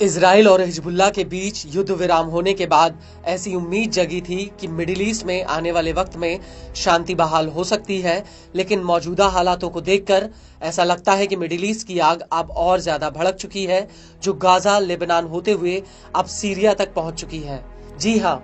Israel और Hezbollah के बीच युद्ध विराम होने के बाद ऐसी उम्मीद जगी थी कि मिडिल ईस्ट में आने वाले वक्त में शांति बहाल हो सकती है, लेकिन मौजूदा हालातों को देखकर ऐसा लगता है कि मिडिल ईस्ट की आग अब और ज्यादा भड़क चुकी है, जो गाजा, लेबनान होते हुए अब सीरिया तक पहुंच चुकी है। जी हाँ,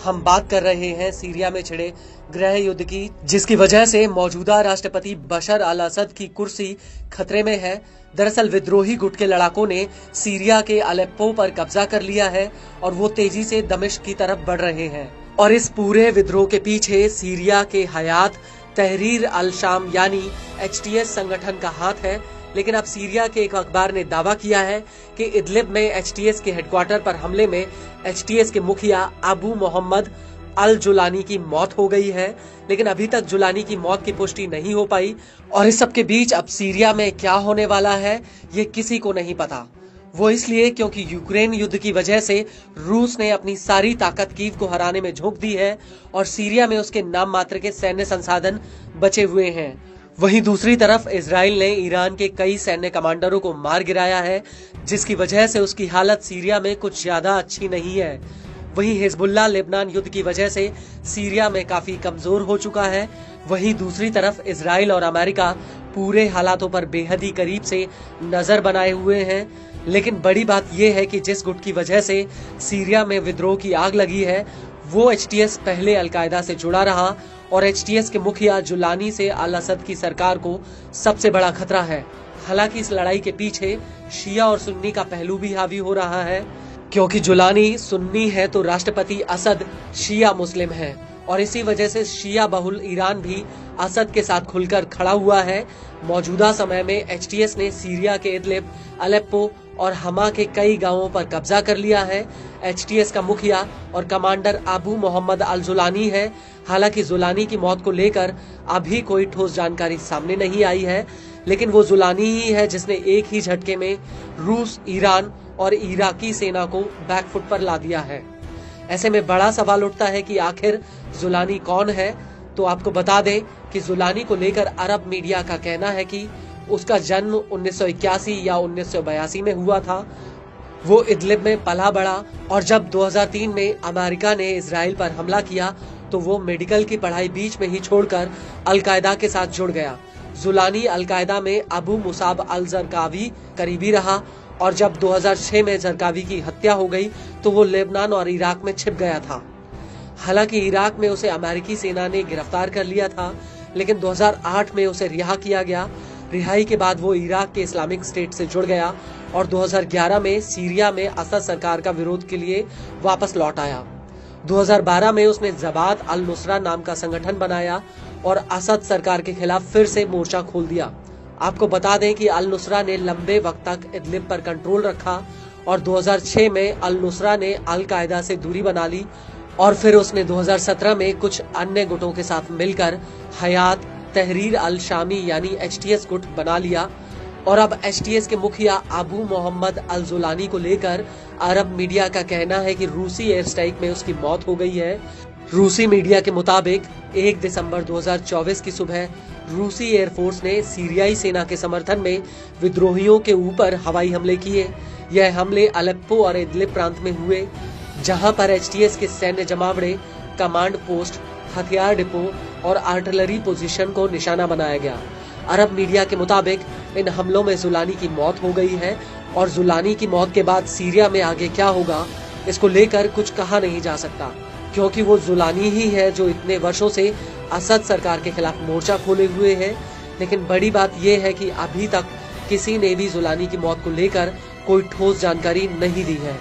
हम बात कर रहे हैं सीरिया में छिड़े गृह युद्ध की, जिसकी वजह से मौजूदा राष्ट्रपति बशर अल असद की कुर्सी खतरे में है। दरअसल विद्रोही गुट के लड़ाकों ने सीरिया के अलेप्पो पर कब्जा कर लिया है और वो तेजी से दमिश्क की तरफ बढ़ रहे हैं। और इस पूरे विद्रोह के पीछे सीरिया के हयात तहरीर अल शाम यानी HTS संगठन का हाथ है। लेकिन अब सीरिया के एक अखबार ने दावा किया है कि इदलिब में HTS के हेडक्वार्टर पर हमले में HTS के मुखिया अबू मोहम्मद अल जुलानी की मौत हो गई है, लेकिन अभी तक जुलानी की मौत की पुष्टि नहीं हो पाई। और इस सब के बीच अब सीरिया में क्या होने वाला है ये किसी को नहीं पता। वो इसलिए क्योंकि यूक्रेन युद्ध की वजह से रूस ने अपनी सारी ताकत कीव को हराने में झोंक दी है और सीरिया में उसके नाम मात्र के सैन्य संसाधन बचे हुए हैं। वहीं दूसरी तरफ इजराइल ने ईरान के कई सैन्य कमांडरों को मार गिराया है, जिसकी वजह से उसकी हालत सीरिया में कुछ ज्यादा अच्छी नहीं है। वहीं हिजबुल्लाह लेबनान युद्ध की वजह से सीरिया में काफी कमजोर हो चुका है। वहीं दूसरी तरफ इजराइल और अमेरिका पूरे हालातों पर बेहद ही करीब से नजर बनाए हुए हैं। लेकिन बड़ी बात यह है कि जिस गुट की वजह से सीरिया में विद्रोह की आग लगी है, वो HTS पहले अलकायदा से जुड़ा रहा और HTS के मुखिया जुलानी से अल असद की सरकार को सबसे बड़ा खतरा है। हालांकि इस लड़ाई के पीछे शिया और सुन्नी का पहलू भी हावी हो रहा है, क्योंकि जुलानी सुन्नी है तो राष्ट्रपति असद शिया मुस्लिम है और इसी वजह से शिया बहुल ईरान भी असद के साथ खुलकर खड़ा हुआ है। मौजूदा समय में HTS ने सीरिया के इदलिब, अलेप्पो और हमा के कई गांवों पर कब्जा कर लिया है। HTS का मुखिया और कमांडर अबू मोहम्मद अल जुलानी है। हालांकि जुलानी की मौत को लेकर अभी कोई ठोस जानकारी सामने नहीं आई है, लेकिन वो जुलानी ही है जिसने एक ही झटके में रूस, ईरान और इराकी सेना को बैकफुट पर ला दिया है। ऐसे में बड़ा सवाल उठता है कि आखिर जुलानी कौन है। तो आपको बता दें कि जुलानी को लेकर अरब मीडिया का कहना है कि उसका जन्म 1981 या 1982 में हुआ था। वो इदलिब में पला बड़ा और जब 2003 में अमेरिका ने इजराइल पर हमला किया तो वो मेडिकल की पढ़ाई बीच में ही छोड़कर अलकायदा के साथ जुड़ गया। जुलानी अलकायदा में अबू मुसाब अल जरकावी करीबी रहा और जब 2006 में जरकावी की हत्या हो गई तो वो लेबनान और इराक में छिप गया था। हालांकि इराक में उसे अमेरिकी सेना ने गिरफ्तार कर लिया था, लेकिन 2008 में उसे रिहा किया गया। रिहाई के बाद वो इराक के इस्लामिक स्टेट से जुड़ गया और 2011 में सीरिया में असद सरकार का विरोध के लिए वापस लौट आया। 2012 में उसने जबात अल नुसरा नाम का संगठन बनाया और असद सरकार के खिलाफ फिर से मोर्चा खोल दिया। आपको बता दें कि अल नुसरा ने लंबे वक्त तक इदलिब पर कंट्रोल रखा और 2006 में अल नुसरा ने अल कायदा से दूरी बना ली और फिर उसने 2017 में कुछ अन्य गुटों के साथ मिलकर हयात तहरीर अल शामी यानी HTS गुट बना लिया। और अब HTS के मुखिया अबू मोहम्मद अल जुलानी को लेकर अरब मीडिया का कहना है कि रूसी एयर स्ट्राइक में उसकी मौत हो गई है। रूसी मीडिया के मुताबिक 1 दिसंबर 2024 की सुबह रूसी एयरफोर्स ने सीरियाई सेना के समर्थन में विद्रोहियों के ऊपर हवाई हमले किए। यह हमले अलेप्पो और इदलिब प्रांत में हुए, जहां पर HTS के सैन्य जमावड़े, कमांड पोस्ट, हथियार डिपो और आर्टिलरी पोजीशन को निशाना बनाया गया। अरब मीडिया के मुताबिक इन हमलों में जुलानी की मौत हो गई है और जुलानी की मौत के बाद सीरिया में आगे क्या होगा इसको लेकर कुछ कहा नहीं जा सकता, क्योंकि वो जुलानी ही है जो इतने वर्षों से असद सरकार के खिलाफ मोर्चा खोले हुए है। लेकिन बड़ी बात यह है कि अभी तक किसी ने भी जुलानी की मौत को लेकर कोई ठोस जानकारी नहीं दी है।